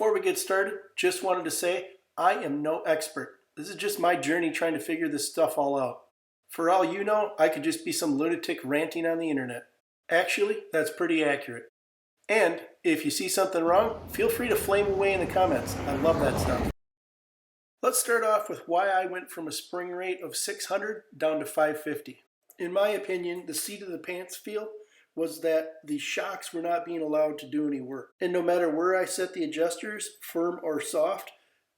Before we get started, just wanted to say I am no expert. This is just my journey trying to figure this stuff all out. For all you know, I could just be some lunatic ranting on the internet. Actually, that's pretty accurate. And if you see something wrong, feel free to flame away in the comments. I love that stuff. Let's start off with why I went from a spring rate of 600 down to 550. In my opinion, the seat of the pants feel was that the shocks were not being allowed to do any work. And no matter where I set the adjusters, firm or soft,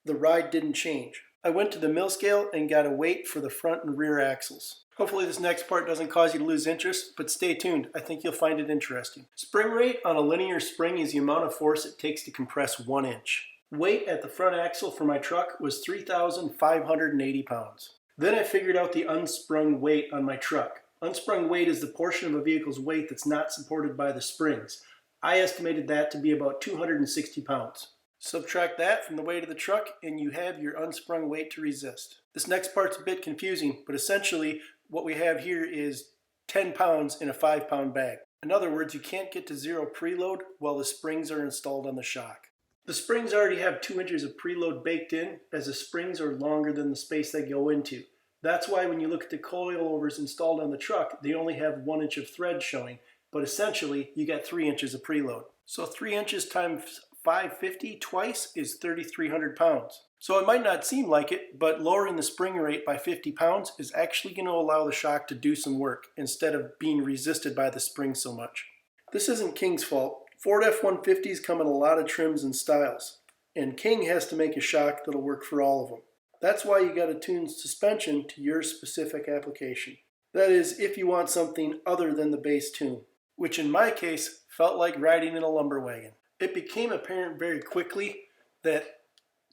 the ride didn't change. I went to the mill scale and got a weight for the front and rear axles. Hopefully this next part doesn't cause you to lose interest, but stay tuned. I think you'll find it interesting. Spring rate on a linear spring is the amount of force it takes to compress 1 inch. Weight at the front axle for my truck was 3,580 pounds. Then I figured out the unsprung weight on my truck. Unsprung weight is the portion of a vehicle's weight that's not supported by the springs. I estimated that to be about 260 pounds. Subtract that from the weight of the truck and you have your unsprung weight to resist. This next part's a bit confusing, but essentially what we have here is 10 pounds in a 5-pound bag. In other words, you can't get to zero preload while the springs are installed on the shock. The springs already have 2 inches of preload baked in, as the springs are longer than the space they go into. That's why when you look at the coilovers installed on the truck, they only have 1 inch of thread showing, but essentially you got 3 inches of preload. So 3 inches times 550 twice is 3,300 pounds. So it might not seem like it, but lowering the spring rate by 50 pounds is actually going to allow the shock to do some work instead of being resisted by the spring so much. This isn't King's fault. Ford F-150s come in a lot of trims and styles, and King has to make a shock that'll work for all of them. That's why you got to tune suspension to your specific application. That is, if you want something other than the base tune, which in my case felt like riding in a lumber wagon. It became apparent very quickly that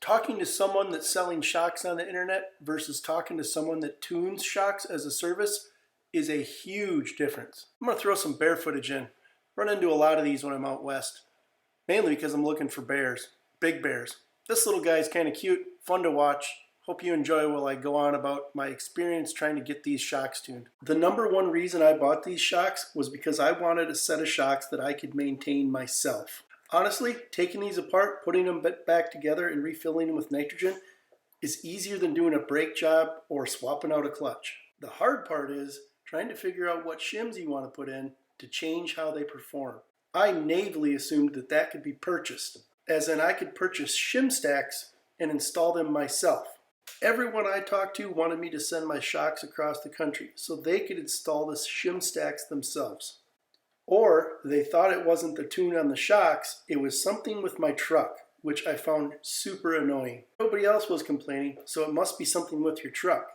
talking to someone that's selling shocks on the internet versus talking to someone that tunes shocks as a service is a huge difference. I'm going to throw some bear footage in. Run into a lot of these when I'm out west, mainly because I'm looking for bears, big bears. This little guy is kind of cute, fun to watch. Hope you enjoy while I go on about my experience trying to get these shocks tuned. The number one reason I bought these shocks was because I wanted a set of shocks that I could maintain myself. Honestly, taking these apart, putting them back together and refilling them with nitrogen is easier than doing a brake job or swapping out a clutch. The hard part is trying to figure out what shims you want to put in to change how they perform. I naively assumed that that could be purchased, as in I could purchase shim stacks and install them myself. Everyone I talked to wanted me to send my shocks across the country so they could install the shim stacks themselves. Or they thought it wasn't the tune on the shocks, it was something with my truck, which I found super annoying. Nobody else was complaining, so it must be something with your truck.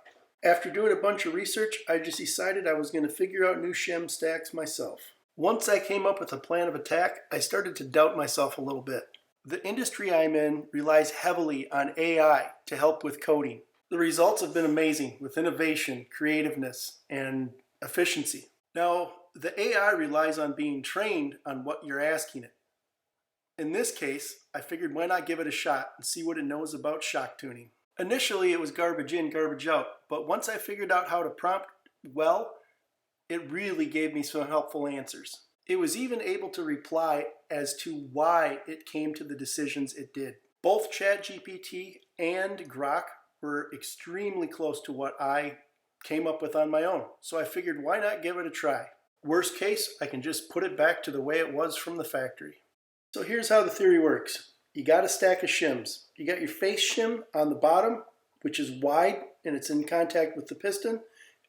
After doing a bunch of research, I just decided I was going to figure out new shim stacks myself. Once I came up with a plan of attack, I started to doubt myself a little bit. The industry I'm in relies heavily on AI to help with coding. The results have been amazing with innovation, creativeness, and efficiency. Now, the AI relies on being trained on what you're asking it. In this case, I figured why not give it a shot and see what it knows about shock tuning. Initially, it was garbage in, garbage out, but once I figured out how to prompt well, it really gave me some helpful answers. It was even able to reply as to why it came to the decisions it did. Both ChatGPT and Grok were extremely close to what I came up with on my own, so I figured why not give it a try. Worst case, I can just put it back to the way it was from the factory. So here's how the theory works. You got a stack of shims. You got your face shim on the bottom, which is wide and it's in contact with the piston,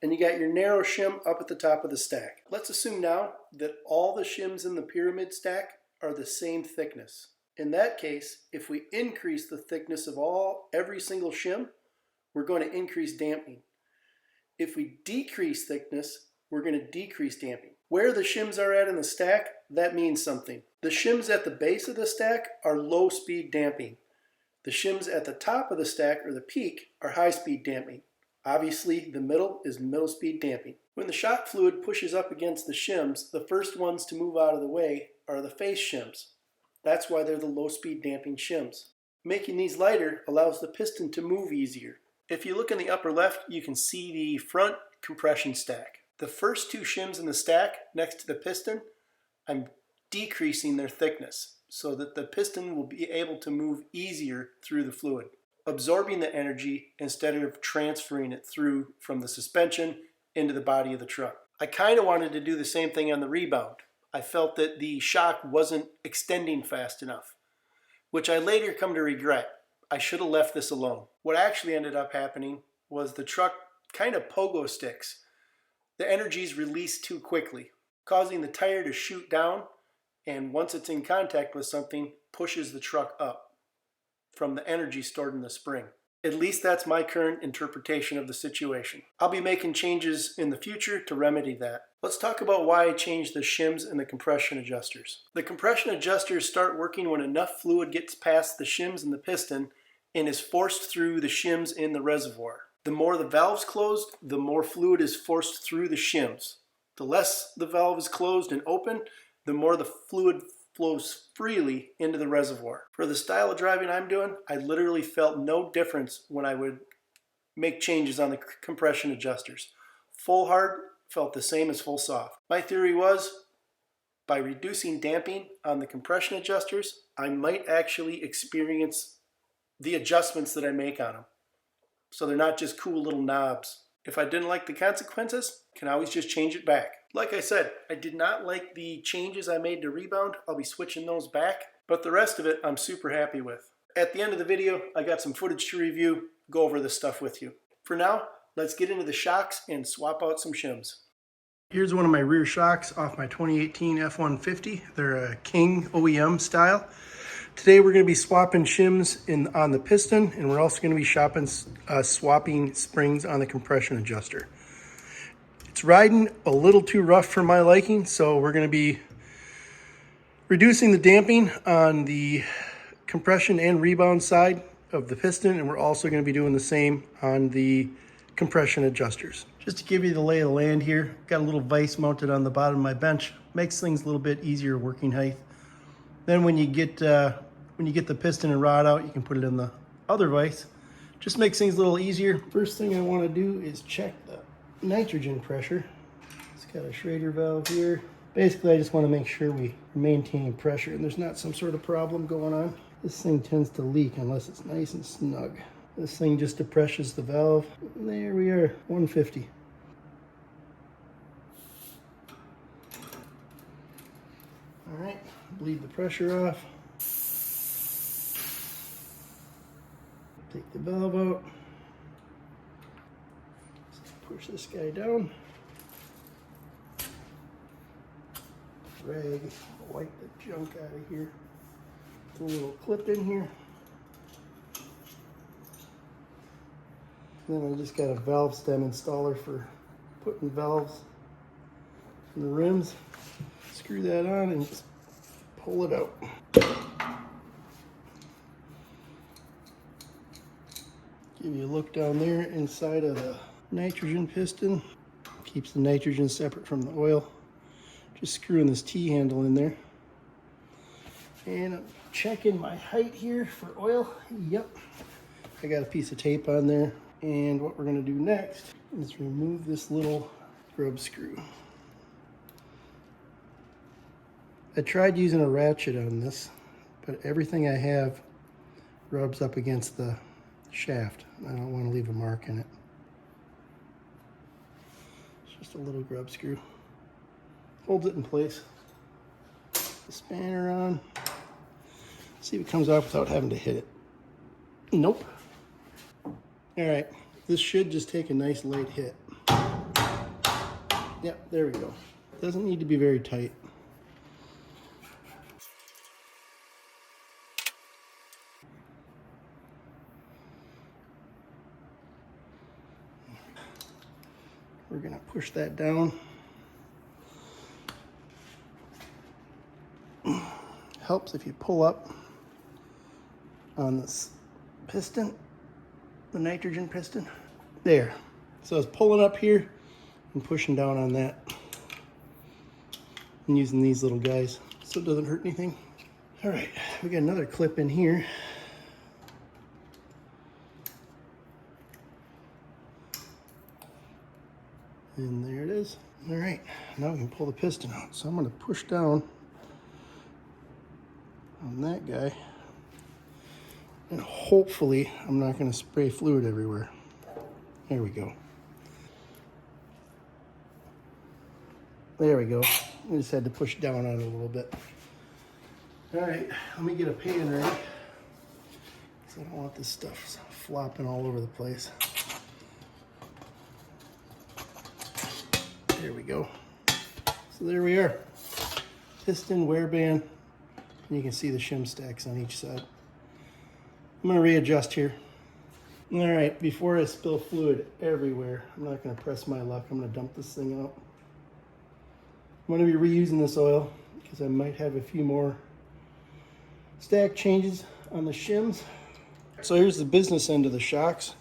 and you got your narrow shim up at the top of the stack. Let's assume now that all the shims in the pyramid stack are the same thickness. In that case, if we increase the thickness of every single shim, we're going to increase damping. If we decrease thickness, we're going to decrease damping. Where the shims are at in the stack, that means something. The shims at the base of the stack are low speed damping. The shims at the top of the stack, or the peak, are high speed damping. Obviously, the middle is middle speed damping. When the shock fluid pushes up against the shims, the first ones to move out of the way are the face shims. That's why they're the low speed damping shims. Making these lighter allows the piston to move easier. If you look in the upper left, you can see the front compression stack. The first two shims in the stack next to the piston, I'm decreasing their thickness. so that the piston will be able to move easier through the fluid, absorbing the energy instead of transferring it through from the suspension into the body of the truck. I kind of wanted to do the same thing on the rebound. I felt that the shock wasn't extending fast enough, which I later come to regret. I should have left this alone. What actually ended up happening was the truck kind of pogo sticks. The energy is released too quickly, causing the tire to shoot down, and once it's in contact with something, pushes the truck up from the energy stored in the spring. At least that's my current interpretation of the situation. I'll be making changes in the future to remedy that. Let's talk about why I changed the shims and the compression adjusters. The compression adjusters start working when enough fluid gets past the shims and the piston and is forced through the shims in the reservoir. The more the valve's closed, the more fluid is forced through the shims. The less the valve is closed and open, the more the fluid flows freely into the reservoir. For the style of driving I'm doing, I literally felt no difference when I would make changes on the compression adjusters. Full hard felt the same as full soft. My theory was, by reducing damping on the compression adjusters, I might actually experience the adjustments that I make on them. So they're not just cool little knobs. If I didn't like the consequences, I can always just change it back. Like I said, I did not like the changes I made to rebound. I'll be switching those back, but the rest of it I'm super happy with. At the end of the video, I got some footage to review, go over this stuff with you. For now, let's get into the shocks and swap out some shims. Here's one of my rear shocks off my 2018 F150. They're a King OEM style. Today we're going to be swapping shims on the piston, and we're also going to be swapping springs on the compression adjuster. It's riding a little too rough for my liking, so we're going to be reducing the damping on the compression and rebound side of the piston, and we're also going to be doing the same on the compression adjusters. Just to give you the lay of the land here, got a little vise mounted on the bottom of my bench. Makes things a little bit easier working height. Then when you get the piston and rod out, you can put it in the other vise. Just makes things a little easier. First thing I want to do is check the nitrogen pressure. It's got a Schrader valve here. Basically, I just want to make sure we maintain pressure and there's not some sort of problem going on. This thing tends to leak unless it's nice and snug. This thing just depresses the valve. And there we are, 150. All right, bleed the pressure off. Take the valve out. Push this guy down. Drag, wipe the junk out of here. Put a little clip in here. Then I just got a valve stem installer for putting valves in the rims. Screw that on and just pull it out. Give you a look down there inside of the nitrogen piston. Keeps the nitrogen separate from the oil. Just screwing this T-handle in there. And I'm checking my height here for oil. Yep. I got a piece of tape on there. And what we're going to do next is remove this little grub screw. I tried using a ratchet on this, but everything I have rubs up against the shaft. I don't want to leave a mark in it. It's just a little grub screw. Holds it in place. The spanner on. See if it comes off without having to hit it. Nope. All right, this should just take a nice light hit. Yep, there we go. Doesn't need to be very tight. We're gonna push that down. Helps if you pull up on this piston, the nitrogen piston. There. So it's pulling up here and pushing down on that. I'm using these little guys so it doesn't hurt anything. All right, we got another clip in here. And there it is. All right, now we can pull the piston out. So I'm going to push down on that guy. And hopefully I'm not going to spray fluid everywhere. There we go. There we go. I just had to push down on it a little bit. All right, let me get a pan ready, because I don't want this stuff flopping all over the place. There we go. So there we are. Piston, wear band, and you can see the shim stacks on each side. I'm going to readjust here. All right, before I spill fluid everywhere, I'm not going to press my luck. I'm going to dump this thing out. I'm going to be reusing this oil because I might have a few more stack changes on the shims. So here's the business end of the shocks.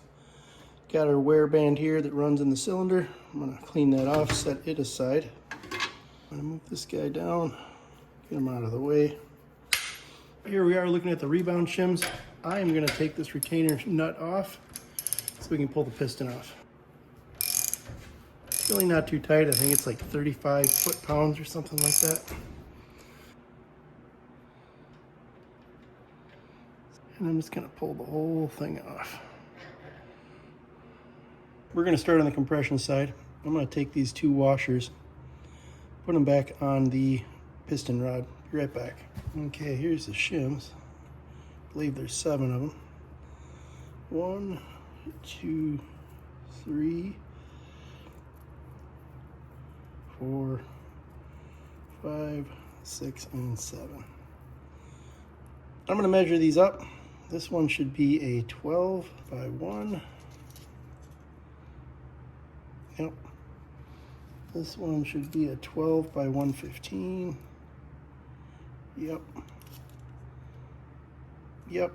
Got our wear band here that runs in the cylinder. I'm going to clean that off, set it aside. I'm going to move this guy down, get him out of the way. Here we are looking at the rebound shims. I am going to take this retainer nut off so we can pull the piston off. It's really not too tight. I think it's like 35 foot-pounds or something like that. And I'm just going to pull the whole thing off. We're going to start on the compression side. I'm going to take these two washers, put them back on the piston rod. Be right back. Okay, here's the shims. I believe there's 7 of them. 1, 2, 3, 4, 5, 6, and 7. I'm going to measure these up. This one should be a 12 by 1. Yep. This one should be a 12 by 115. Yep. Yep.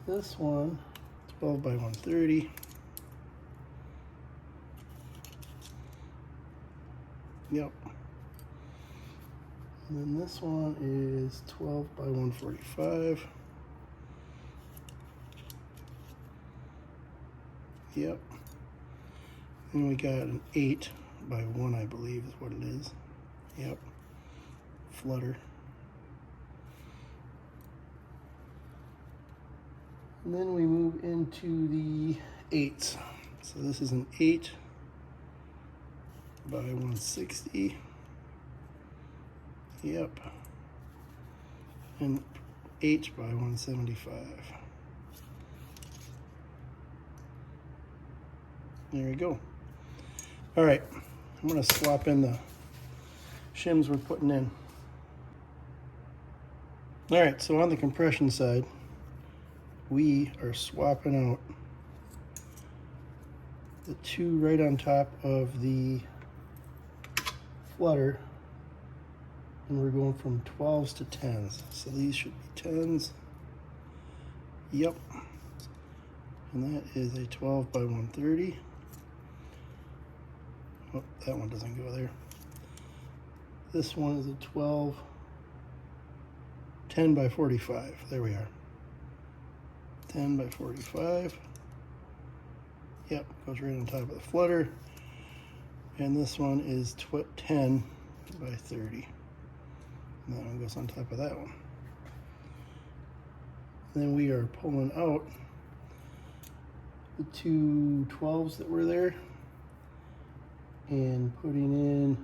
This one, 12 by 130. Yep. And then this one is 12 by 145. Yep. And we got an 8 by 1, I believe is what it is. Yep. Flutter. And then we move into the 8s. So this is an 8 by 160. Yep. And 8 by 175. There we go. All right, I'm going to swap in the shims we're putting in. All right, so on the compression side, we are swapping out the 2 right on top of the flutter, and we're going from 12s to 10s. So these should be 10s. Yep. And that is a 12 by 130. Oh, that one doesn't go there. This one is a 10 by 45. There we are. 10 by 45. Yep, goes right on top of the flutter. And this one is 10 by 30. And that one goes on top of that one. Then we are pulling out the 2 12s that were there and putting in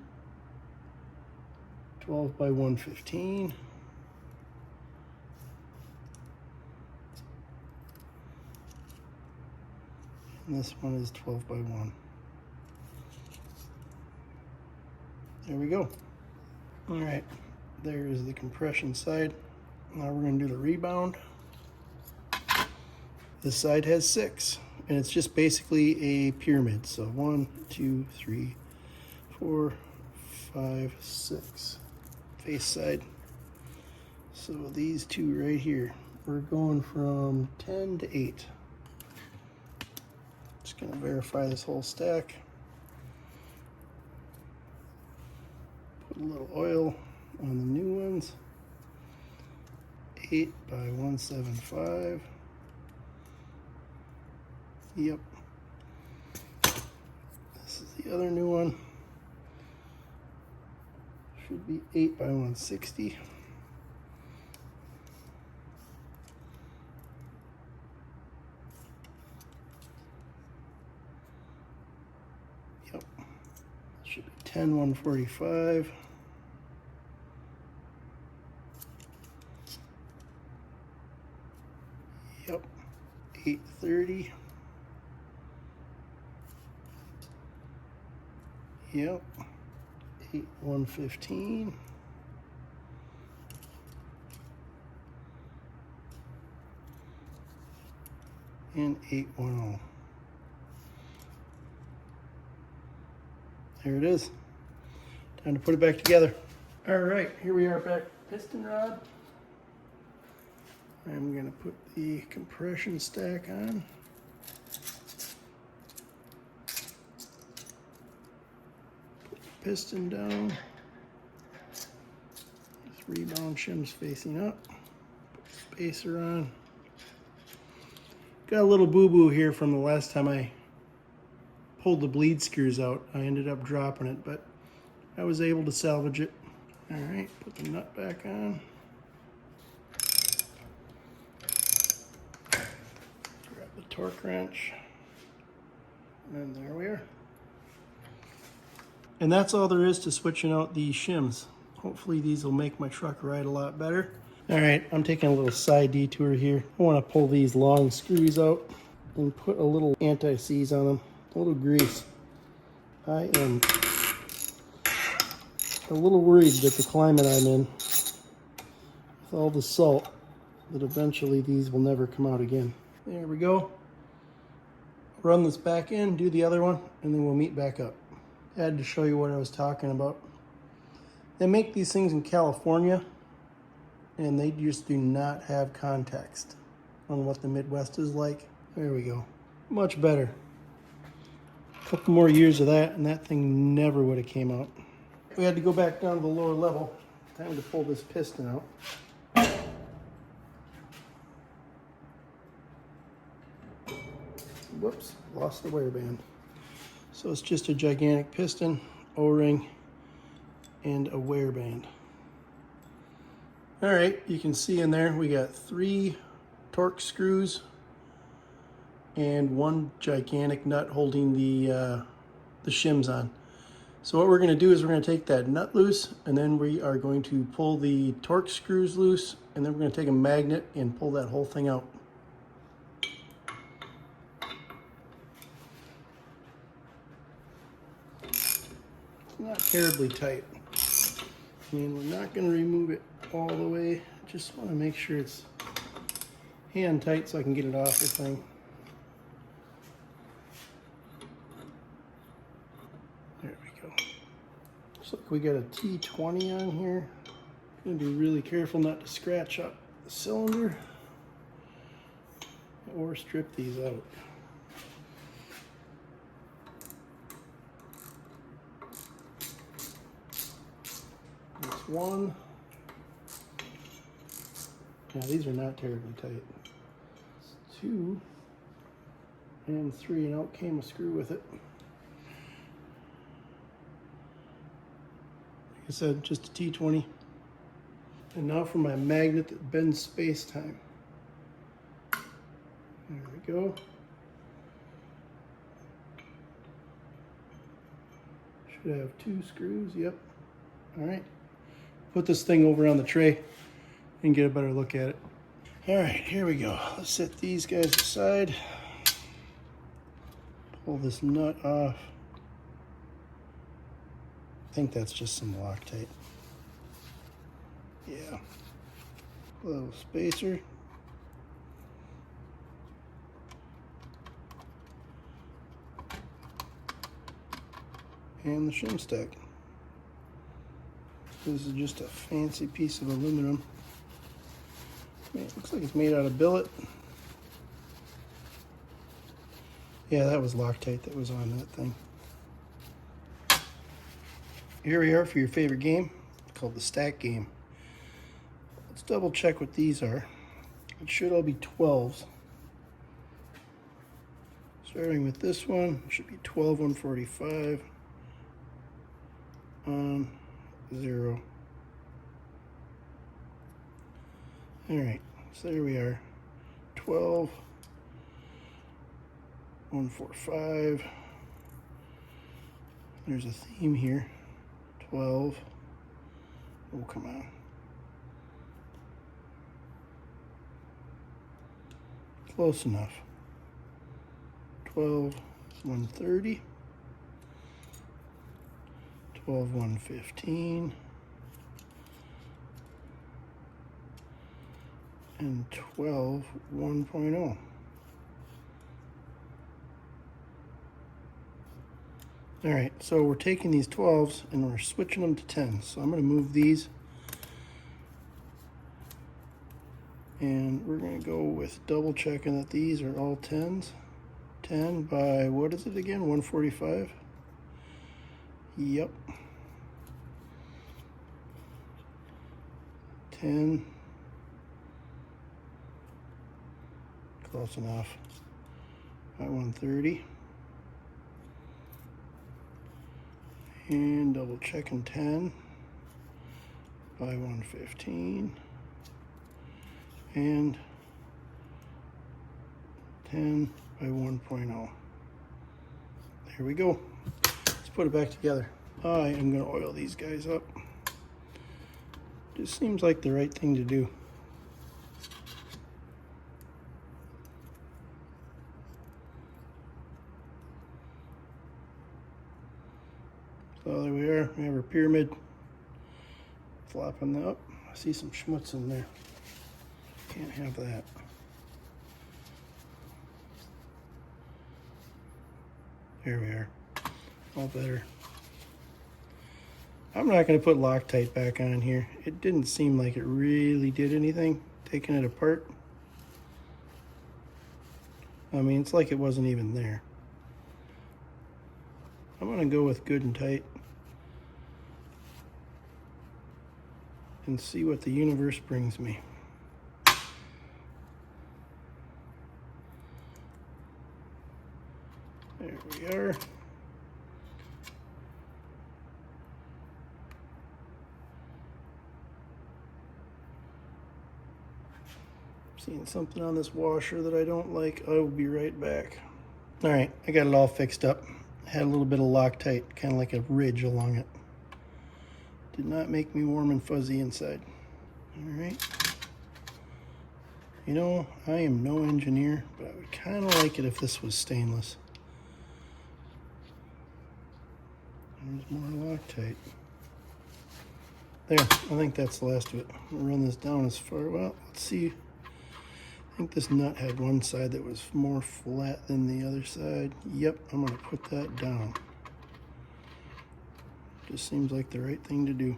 12 by 115. And this one is 12 by 1. There we go. All right, there is the compression side. Now we're going to do the rebound. This side has 6, and it's just basically a pyramid. So 1, 2, 3, 4, 5, 6. Face side. So these 2 right here, we're going from 10 to 8. Just going to verify this whole stack. Put a little oil on the new ones. 8 by 175. Yep. This is the other new one. Should be 8 by 160. Should be 10 145. Yep, 830. Yep, 8 115. And 810. There it is. Time to put it back together. All right, here we are back. Piston rod. I'm gonna put the compression stack on. Put the piston down. 3-bound shims facing up. Put the spacer on. Got a little boo-boo here from the last time I pulled the bleed screws out. I ended up dropping it, but I was able to salvage it. All right, put the nut back on. Grab the torque wrench. And there we are. And that's all there is to switching out the shims. Hopefully these will make my truck ride a lot better. All right, I'm taking a little side detour here. I want to pull these long screws out and put a little anti-seize on them, a little grease. I am a little worried that the climate I'm in, with all the salt, that eventually these will never come out again. There we go. Run this back in, do the other one, and then we'll meet back up. I had to show you what I was talking about. They make these things in California, and they just do not have context on what the Midwest is like. There we go. Much better. A couple more years of that, and that thing never would have came out. We had to go back down to the lower level. Time to pull this piston out. Whoops, lost the wear band. So it's just a gigantic piston, O-ring, and a wear band. All right, you can see in there we got 3 torque screws and 1 gigantic nut holding the shims on. So what we're going to do is we're going to take that nut loose, and then we are going to pull the torque screws loose, and then we're going to take a magnet and pull that whole thing out. It's not terribly tight. I mean, we're not going to remove it all the way. Just want to make sure it's hand tight so I can get it off the thing. There we go. Looks like we got a T20 on here. Gonna be really careful not to scratch up the cylinder or strip these out. That's 1. Now these are not terribly tight. It's 2 and 3, and out came a screw with it. Like I said, just a T20. And now for my magnet that bends space-time. There we go. Should have 2 screws, yep. All right. Put this thing over on the tray and get a better look at it. All right, here we go. Let's set these guys aside. Pull this nut off. I think that's just some Loctite. Yeah. A little spacer. And the shim stack. This is just a fancy piece of aluminum. It looks like it's made out of billet. Yeah, that was Loctite that was on that thing. Here we are for your favorite game. It's called the stack game. Let's double check what these are. It should all be 12s. Starting with this one, it should be 12 145 on 0. All right, so there we are. 12 145 There's a theme here. 12. Oh, come on. Close enough. 12, 130. 12, 115. And 12, 1.0. All right, so we're taking these 12s and we're switching them to 10s. So I'm going to move these. And we're going to go with double checking that these are all 10s. 10 by, what is it again, 145? Yep. 10. Close enough. By 130. And double checking 10 by 115. And 10 by 1.0. There we go. Let's put it back together. I am going to oil these guys up. Just seems like the right thing to do. So there we are. We have our pyramid. Flopping up. I see some schmutz in there. Can't have that. There we are. All better. I'm not going to put Loctite back on here. It didn't seem like it really did anything, taking it apart. I mean, it's like it wasn't even there. I'm going to go with good and tight and see what the universe brings me. There we are. Seeing something on this washer that I don't like. I will be right back. All right, I got it all fixed up. Had a little bit of Loctite, kind of like a ridge along it. Did not make me warm and fuzzy inside. All right. You know, I am no engineer, but I would kind of like it if this was stainless. There's more Loctite. There, I think that's the last of it. I'll run this down as far, well, let's see. I think this nut had one side that was more flat than the other side. Yep, I'm gonna put that down. Just seems like the right thing to do.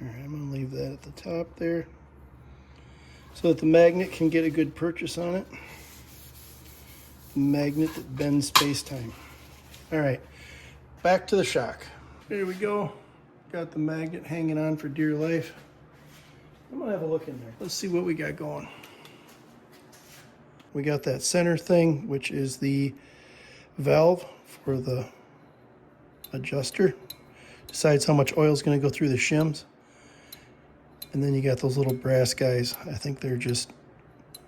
All right, I'm gonna leave that at the top there so that the magnet can get a good purchase on it. Magnet that bends space-time. All right, back to the shock. There we go. Got the magnet hanging on for dear life. I'm gonna have a look in there. Let's see what we got going. We got that center thing, which is the valve for the adjuster. Decides how much oil is gonna go through the shims. And then you got those little brass guys. I think they're just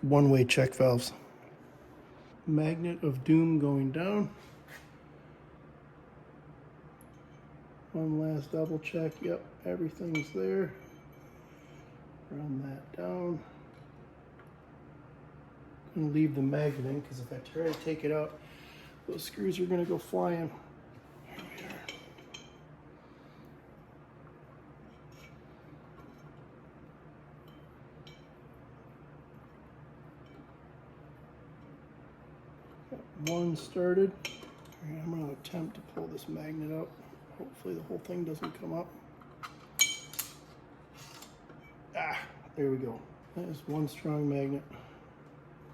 one-way check valves. Magnet of doom going down. One last double check. Yep, everything's there. Run that down. I'm gonna leave the magnet in because if I try to take it out, those screws are gonna go flying. Here we are. Got one started. All right, I'm gonna attempt to pull this magnet out. Hopefully the whole thing doesn't come up. Ah, there we go. That is one strong magnet.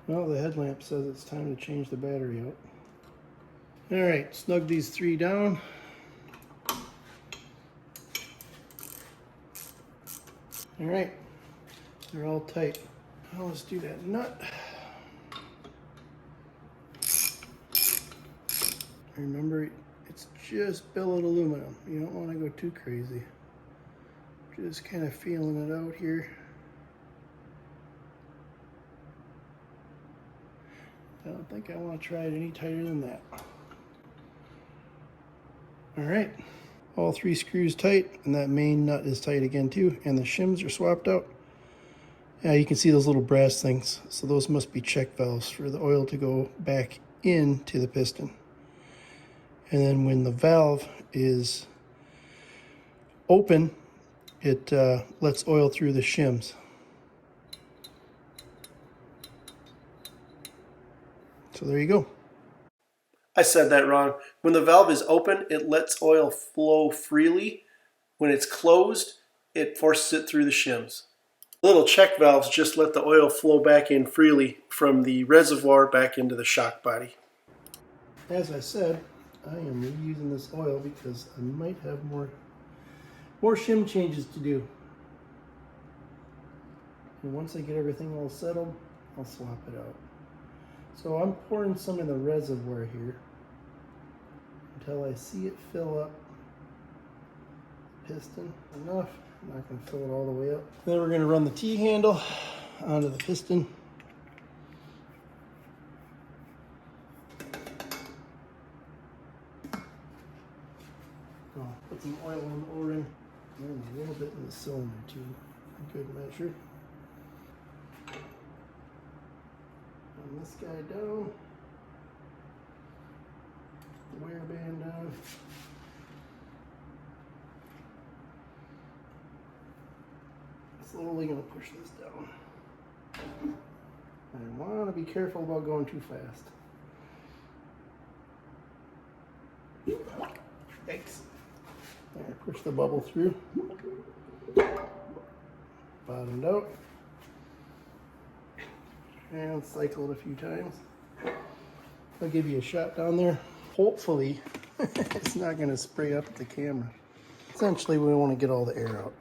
Well, the headlamp says it's time to change the battery out. All right, snug these three down. All right, they're all tight. Now let's do that nut. Remember, it's just billet aluminum. You don't want to go too crazy. Just kind of feeling it out here. I don't think I want to try it any tighter than that. All right, all 3 screws tight, and that main nut is tight again too, and the shims are swapped out. Yeah, you can see those little brass things. So those must be check valves for the oil to go back into the piston. And then when the valve is open, it lets oil through the shims. So there you go. I said that wrong. When the valve is open, it lets oil flow freely. When it's closed, it forces it through the shims. Little check valves just let the oil flow back in freely from the reservoir back into the shock body. As I said, I am reusing this oil because I might have more shim changes to do. And once I get everything all settled, I'll swap it out. So I'm pouring some in the reservoir here until I see it fill up the piston enough. I'm not going to fill it all the way up. Then we're going to run the T-handle onto the piston. I'll put some oil in the O-ring and a little bit in the cylinder too, a good measure. Run this guy down, the wear band down. Slowly going to push this down. I want to be careful about going too fast. Yikes. There, push the bubble through. Bottomed out. And cycle it a few times. I'll give you a shot down there. Hopefully, it's not going to spray up the camera. Essentially, we want to get all the air out.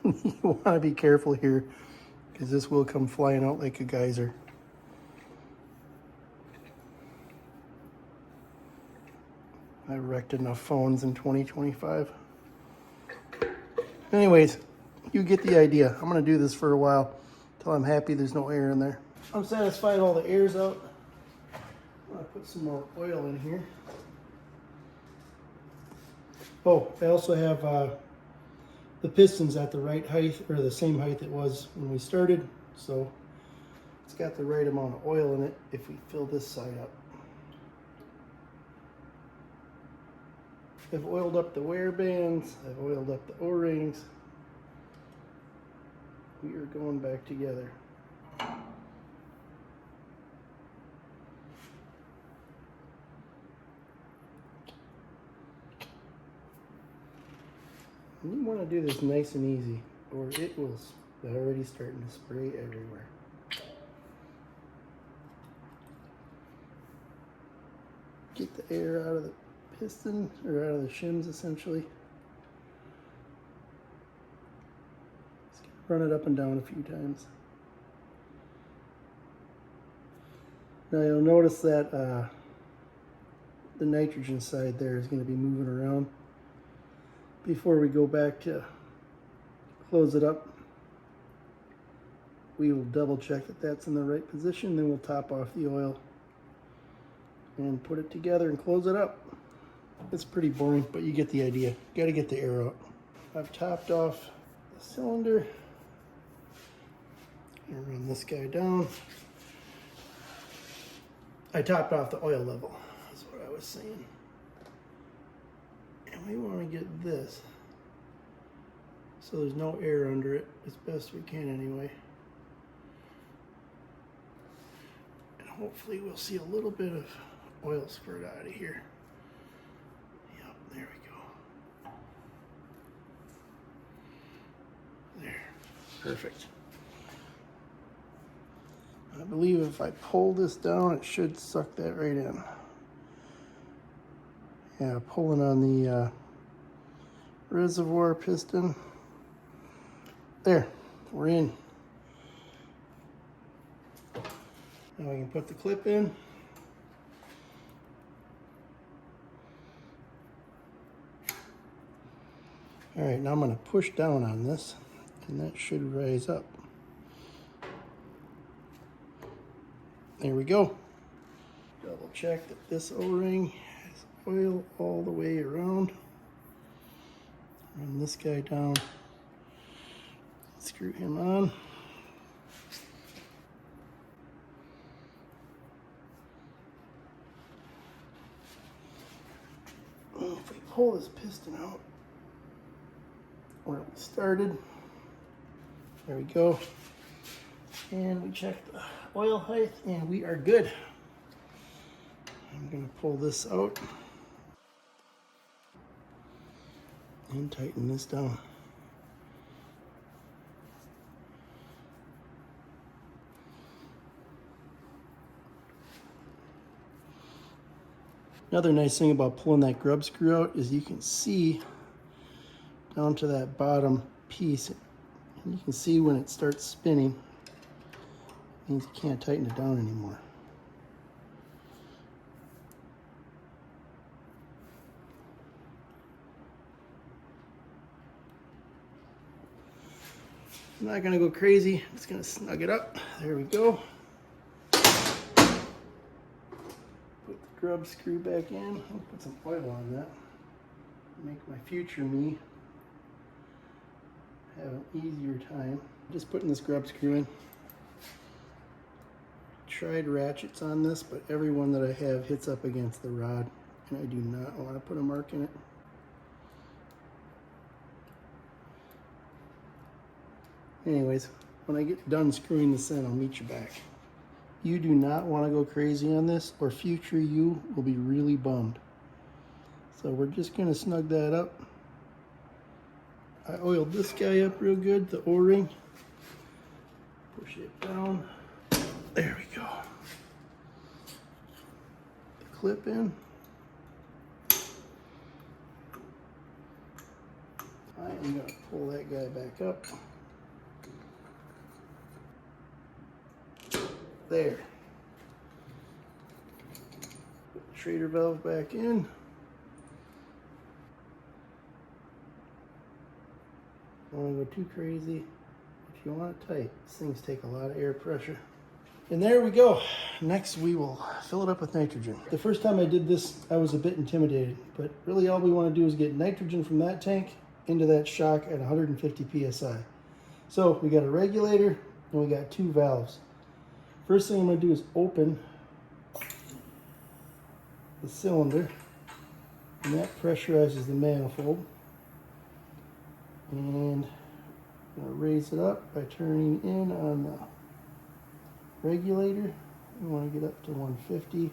You want to be careful here because this will come flying out like a geyser. I wrecked enough phones in 2025. Anyways, you get the idea. I'm going to do this for a while until I'm happy there's no air in there. I'm satisfied all the air's out. I'm going to put some more oil in here. Oh, I also have the piston's at the right height, or the same height it was when we started, so it's got the right amount of oil in it if we fill this side up. I've oiled up the wear bands, I've oiled up the O-rings. We are going back together. You want to do this nice and easy, or it will already starting to spray everywhere. Get the air out of the piston, or out of the shims essentially. Just run it up and down a few times. Now you'll notice that the nitrogen side there is going to be moving around. Before we go back to close it up, we will double check that that's in the right position, then we'll top off the oil and put it together and close it up. It's pretty boring, but you get the idea. Got to get the air out. I've topped off the cylinder. And run this guy down. I topped off the oil level, that's what I was saying. And we want to get this so there's no air under it as best we can anyway. And hopefully we'll see a little bit of oil spurt out of here. Yep, there we go. There, perfect. I believe if I pull this down, it should suck that right in. Yeah, pulling on the reservoir piston. There, we're in. Now we can put the clip in. All right, now I'm going to push down on this, and that should rise up. There we go. Double check that this O-ring is oil all the way around. Run this guy down. Screw him on. If we pull this piston out where we started, there we go. And we check the oil height and we are good. I'm going to pull this out and tighten this down. Another nice thing about pulling that grub screw out is you can see down to that bottom piece, and you can see when it starts spinning, it means you can't tighten it down anymore. I'm not gonna go crazy, I'm just gonna snug it up. There we go. Put the grub screw back in. I'll put some oil on that. Make my future me have an easier time. Just putting this grub screw in. Tried ratchets on this, but every one that I have hits up against the rod, and I do not want to put a mark in it. Anyways, when I get done screwing this in, I'll meet you back. You do not want to go crazy on this, or future you will be really bummed. So we're just going to snug that up. I oiled this guy up real good, the O-ring. Push it down. There we go. The clip in. I am going to pull that guy back up. There. Put the Schrader valve back in. Don't want to go too crazy. If you want it tight, these things take a lot of air pressure. And there we go. Next we will fill it up with nitrogen. The first time I did this, I was a bit intimidated, but really all we want to do is get nitrogen from that tank into that shock at 150 psi. So we got a regulator and we got two valves. First thing I'm going to do is open the cylinder, and that pressurizes the manifold. And I'm going to raise it up by turning in on the regulator. We want to get up to 150.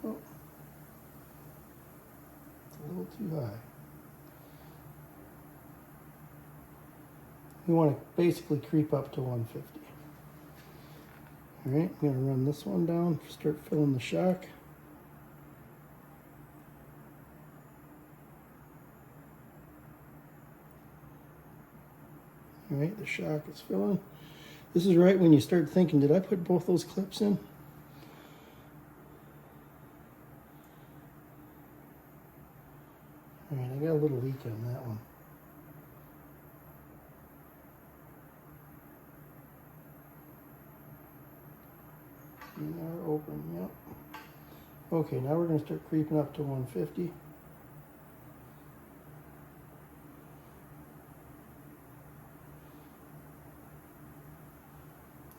Oh, it's a little too high. We want to basically creep up to 150. All right, I'm going to run this one down, start filling the shock. All right, the shock is filling. This is right when you start thinking, did I put both those clips in? All right, I got a little leak on that one. And now we're open, yep. Okay, now we're going to start creeping up to 150.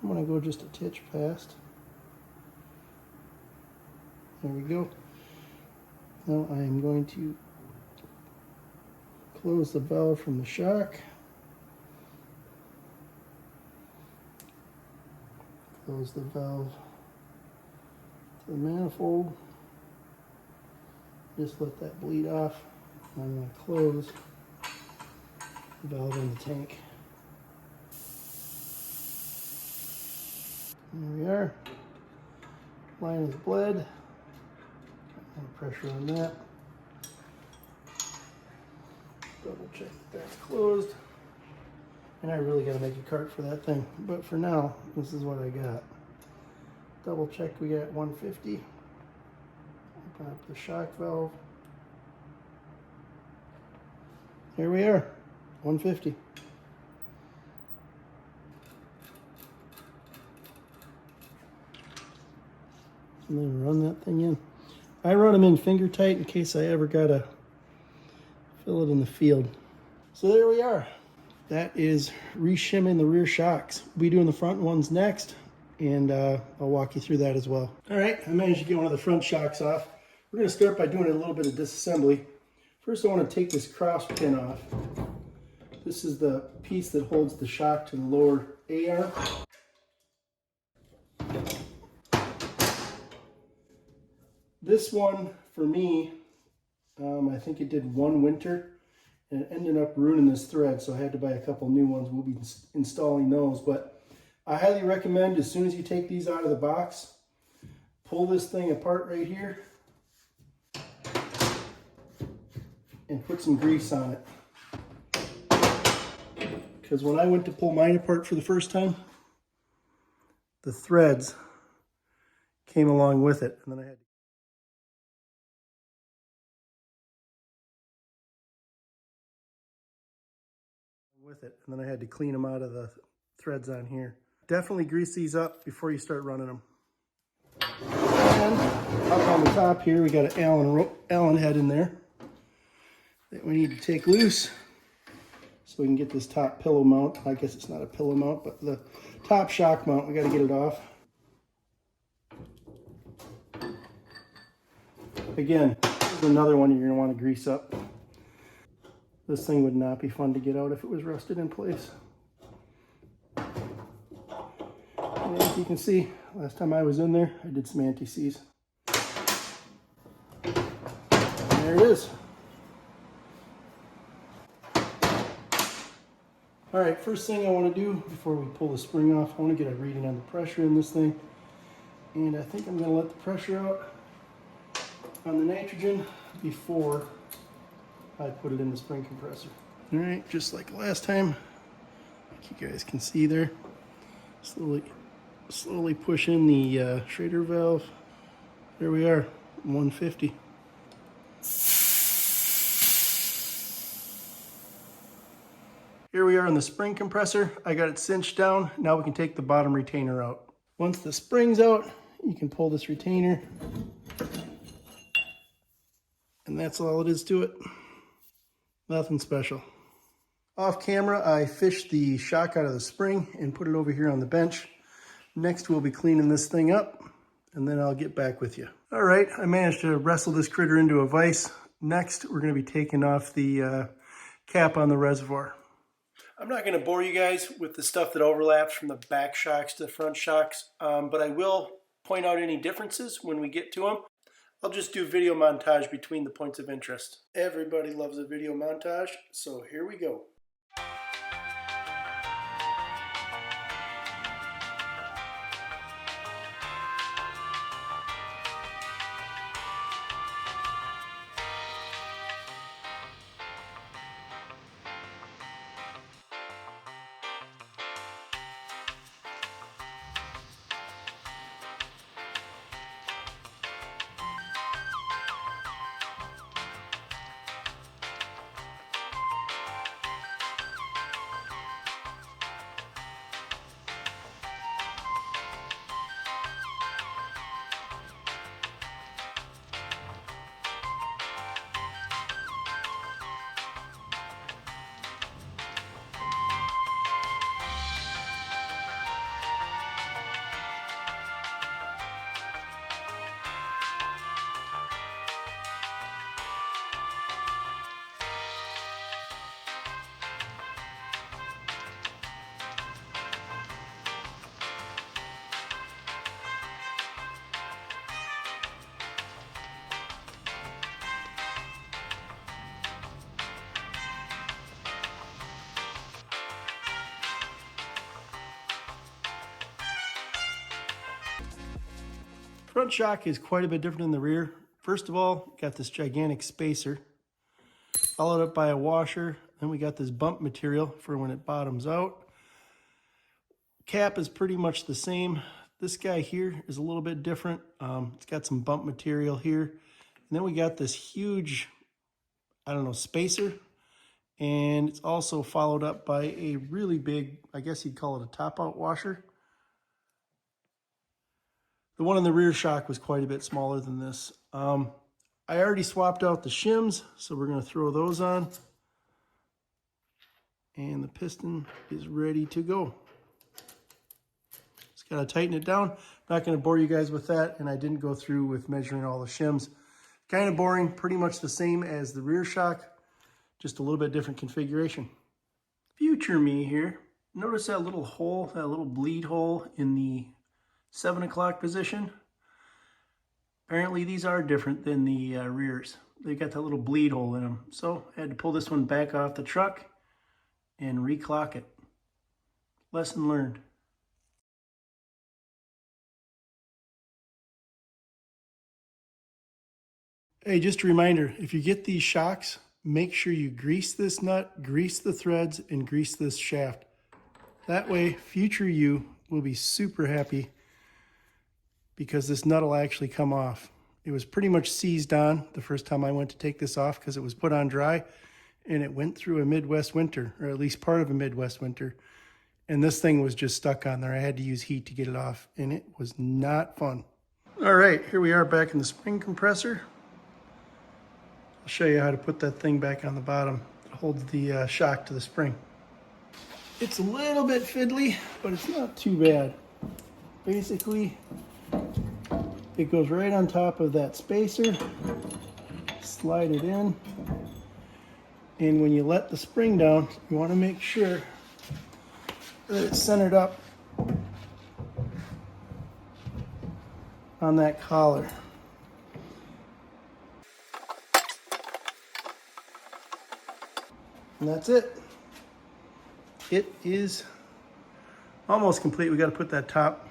I'm going to go just a titch past. There we go. Now I am going to close the valve from the shock. Close the valve to the manifold. Just let that bleed off. I'm going to close the valve in the tank. There we are. Line is bled. More pressure on that. Double check that that's closed. And I really got to make a cart for that thing. But for now, this is what I got. Double check we got 150. Open up the shock valve. Here we are, 150. and then run that thing in. I run them in finger tight in case I ever gotta fill it in the field. So there we are. That is re-shimming the rear shocks. We'll be doing the front ones next, and I'll walk you through that as well. All right, I managed to get one of the front shocks off. We're gonna start by doing a little bit of disassembly. First, I wanna take this cross pin off. This is the piece that holds the shock to the lower A-arm. This one, for me, I think it did one winter, and it ended up ruining this thread, so I had to buy a couple new ones. We'll be installing those, but I highly recommend, as soon as you take these out of the box, pull this thing apart right here and put some grease on it. Because when I went to pull mine apart for the first time, the threads came along with it, and then I had to clean them out of the threads on here. Definitely grease these up before you start running them. And up on the top here, we got an Allen head in there that we need to take loose so we can get this top pillow mount. I guess it's not a pillow mount, but the top shock mount, we got to get it off. Again, this is another one you're going to want to grease up. This thing would not be fun to get out if it was rusted in place. And as you can see, last time I was in there, I did some anti-seize. There it is. All right, first thing I want to do before we pull the spring off, I want to get a reading on the pressure in this thing. And I think I'm going to let the pressure out on the nitrogen before I put it in the spring compressor. All right, just like last time, like you guys can see there, slowly push in the Schrader valve. There we are, 150. Here we are in the spring compressor. I got it cinched down. Now we can take the bottom retainer out. Once the spring's out, you can pull this retainer. And that's all it is to it. Nothing special. Off camera, I fished the shock out of the spring and put it over here on the bench. Next, we'll be cleaning this thing up, and then I'll get back with you. All right, I managed to wrestle this critter into a vise. Next, we're gonna be taking off the cap on the reservoir. I'm not gonna bore you guys with the stuff that overlaps from the back shocks to the front shocks, but I will point out any differences when we get to them. I'll just do video montage between the points of interest. Everybody loves a video montage, so here we go. Front shock is quite a bit different than the rear. First of all, got this gigantic spacer, followed up by a washer. Then we got this bump material for when it bottoms out. Cap is pretty much the same. This guy here is a little bit different. It's got some bump material here. And then we got this huge, I don't know, spacer. And it's also followed up by a really big, I guess you'd call it a top out washer. The one in the rear shock was quite a bit smaller than this. I already swapped out the shims, so we're going to throw those on. And the piston is ready to go. Just got to tighten it down. Not going to bore you guys with that, and I didn't go through with measuring all the shims. Kind of boring, pretty much the same as the rear shock, just a little bit different configuration. Future me here. Notice that little hole, that little bleed hole in the 7 o'clock position. Apparently these are different than the rears. They got that little bleed hole in them. So I had to pull this one back off the truck and reclock it. Lesson learned. Hey, just a reminder, if you get these shocks, make sure you grease this nut, grease the threads, and grease this shaft. That way, future you will be super happy because this nut will actually come off. It was pretty much seized on the first time I went to take this off because it was put on dry, and it went through a Midwest winter, or at least part of a Midwest winter. And this thing was just stuck on there. I had to use heat to get it off, and it was not fun. All right, here we are back in the spring compressor. I'll show you how to put that thing back on the bottom. It holds the shock to the spring. It's a little bit fiddly, but it's not too bad. Basically, it goes right on top of that spacer. Slide it in. And when you let the spring down, you want to make sure that it's centered up on that collar. And that's it. It is almost complete. We got to put that top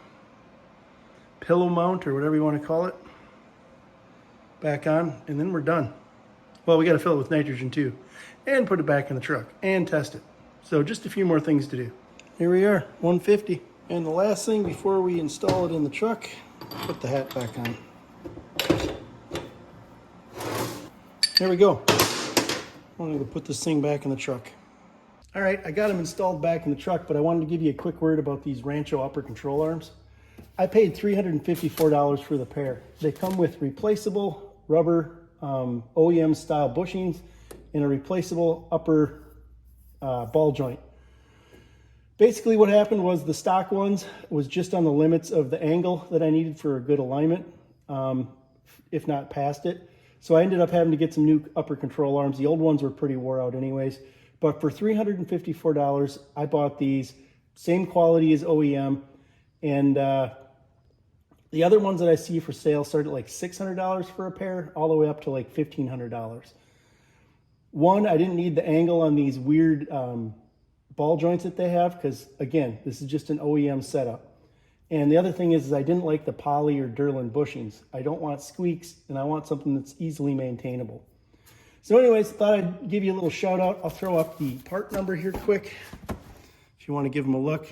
pillow mount or whatever you want to call it back on, and then we're done. Well, we got to fill it with nitrogen too, and put it back in the truck and test it. So just a few more things to do. Here we are, 150. And the last thing before we install it in the truck, put the hat back on. There we go. I'm going to put this thing back in the truck. All right, I got them installed back in the truck, but I wanted to give you a quick word about these Rancho upper control arms. I paid $354 for the pair. They come with replaceable rubber OEM style bushings and a replaceable upper ball joint. Basically what happened was the stock ones was just on the limits of the angle that I needed for a good alignment, if not past it. So I ended up having to get some new upper control arms. The old ones were pretty wore out anyways. But for $354, I bought these, same quality as OEM. And the other ones that I see for sale start at like $600 for a pair, all the way up to like $1,500. One, I didn't need the angle on these weird ball joints that they have, because again, this is just an OEM setup. And the other thing is I didn't like the poly or Durlin bushings. I don't want squeaks, and I want something that's easily maintainable. So anyways, thought I'd give you a little shout out. I'll throw up the part number here quick if you want to give them a look.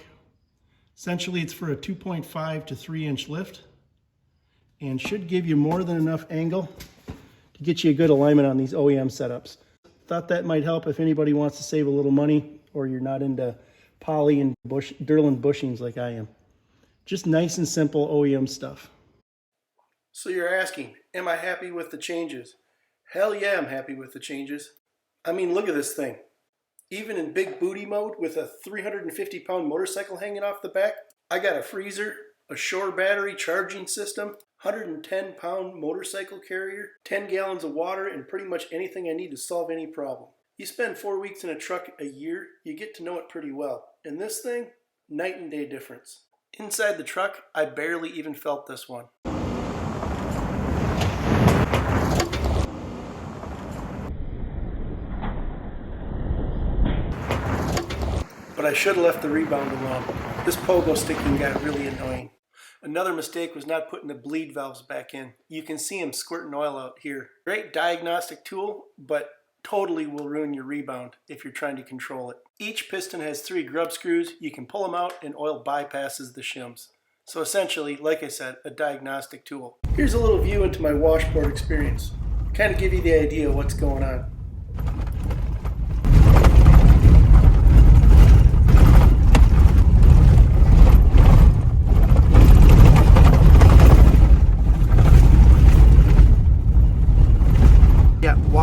Essentially, it's for a 2.5 to 3-inch lift and should give you more than enough angle to get you a good alignment on these OEM setups. Thought that might help if anybody wants to save a little money or you're not into poly and Durlin bushings like I am. Just nice and simple OEM stuff. So you're asking, am I happy with the changes? Hell yeah, I'm happy with the changes. I mean, look at this thing. Even in big booty mode with a 350-pound motorcycle hanging off the back, I got a freezer, a Shore battery charging system, 110-pound motorcycle carrier, 10 gallons of water, and pretty much anything I need to solve any problem. You spend 4 weeks in a truck a year, you get to know it pretty well. And this thing, night and day difference. Inside the truck, I barely even felt this one. But I should have left the rebound alone. This pogo sticking got really annoying. Another mistake was not putting the bleed valves back in. You can see them squirting oil out here. Great diagnostic tool, but totally will ruin your rebound if you're trying to control it. Each piston has 3 grub screws. You can pull them out and oil bypasses the shims. So essentially, like I said, a diagnostic tool. Here's a little view into my washboard experience. Kind of give you the idea of what's going on.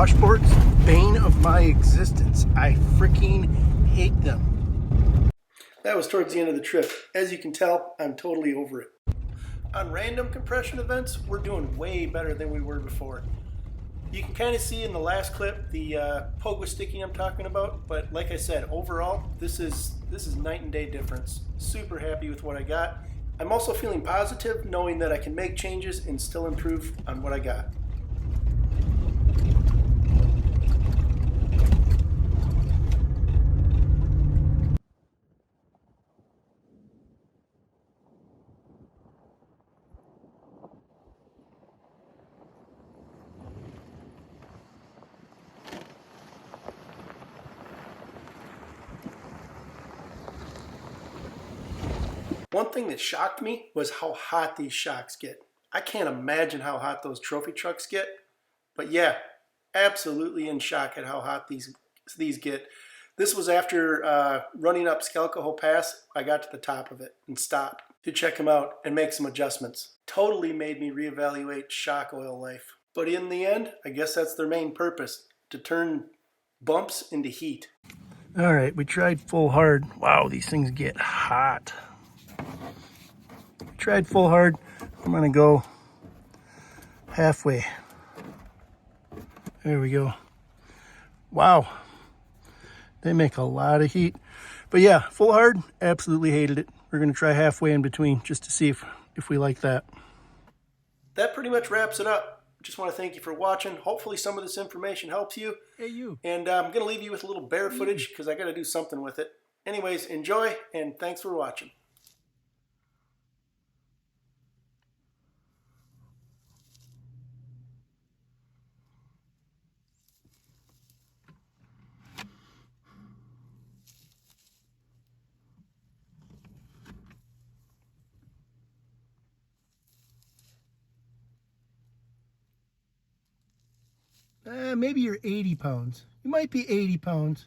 washboards, bane of my existence. I freaking hate them. That was towards the end of the trip. As you can tell, I'm totally over it. On random compression events, we're doing way better than we were before. You can kind of see in the last clip the pogo sticking I'm talking about, but like I said, overall, this is night and day difference. Super happy with what I got. I'm also feeling positive knowing that I can make changes and still improve on what I got. One thing that shocked me was how hot these shocks get. I can't imagine how hot those trophy trucks get, but yeah, absolutely in shock at how hot these get. This was after running up Skelcoho Pass. I got to the top of it and stopped to check them out and make some adjustments. Totally made me reevaluate shock oil life. But in the end, I guess that's their main purpose, to turn bumps into heat. All right, we tried full hard. Wow, these things get hot. Tried full hard. I'm gonna go halfway. There we go. Wow, they make a lot of heat. But yeah, full hard, absolutely hated it. We're gonna try halfway in between just to see if we like that. That pretty much wraps it up. Just want to thank you for watching. Hopefully some of this information helps you. Hey, you. And I'm gonna leave you with a little bear footage because I gotta do something with it. Anyways, enjoy and thanks for watching. Maybe you're 80 pounds. You might be 80 pounds.